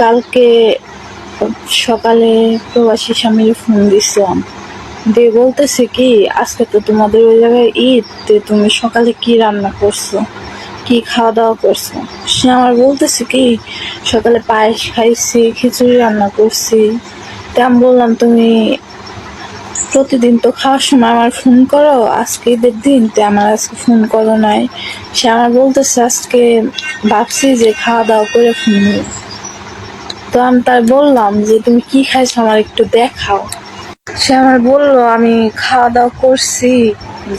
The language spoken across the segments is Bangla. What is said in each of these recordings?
কালকে সকালে প্রবাসী স্বামীর ফোন দিছিলাম, দিয়ে বলতেছে কি আজকে তো তোমাদের ওই জায়গায় ঈদ, তুমি সকালে কি রান্না করছো, কি খাওয়া দাওয়া করছো। সে আমার বলতেছে কি সকালে পায়েস খাইছি, খিচুড়ি রান্না করছি। তা আমি বললাম তুমি প্রতিদিন তো খাওয়ার সময় আমার ফোন করো, আজকে ঈদের দিন তো আমার আজকে ফোন করো নাই। সে আমার বলতেছে আজকে ভাবছি যে খাওয়া দাওয়া করে ফোন দিই। তো আমি তাই বললাম যে তুমি কি খাইছো আমার একটু দেখাও। সে আমার বললো আমি খাওয়া দাওয়া করছি,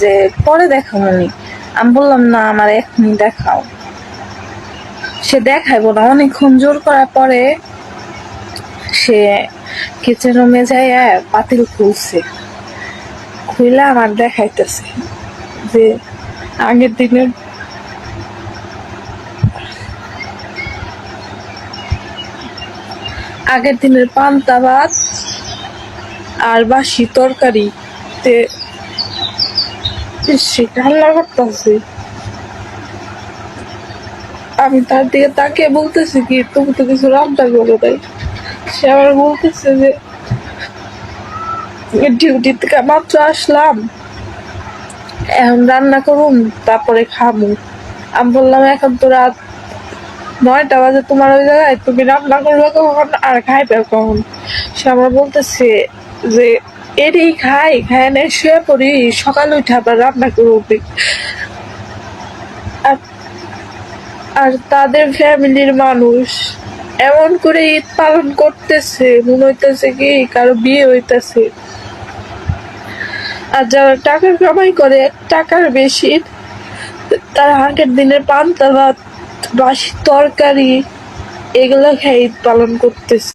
যে পরে দেখাবো নি। আমি বললাম না আমার এখনই দেখাও। সে দেখাইবো না, অনেকক্ষণ জোর করার পরে সে কিচেন রুমে যাই পাতিল খুলছে, খুলে আমার দেখাইতেছে যে আগের দিনের পান্তা ভাত আর বাসি তরকারি তে সেটা রান্না করতেছে। আমি তার দিকে তাকিয়ে বলতেছি কি তুমি তো কিছু রান্না করো নাই। সে আবার বলতেছে যে ডিউটি থেকে মাত্র আসলাম, এখন রান্না করুন তারপরে খাবো। আমি বললাম এখন তো রাত 9টা বাজে, তোমার ওই জায়গায় তুমি রান্না করবে কখন আর খাইবে কখন। সে আমার বলতেছে যে এরই খাই নে শুয়ে পড়ি, সকালে উঠে আবার রান্না করবি। আর তাদের ফ্যামিলির মানুষ এমন করে ঈদ পালন করতেছে মনে হইতেছে কি কারো বিয়ে হইতেছে। আর যারা টাকা কামাই করে টাকার বেশি, তারা আগের দিনের পান্তা ভাত বাসি তরকারি এগুলো খেয়ে ঈদ পালন করতেছে।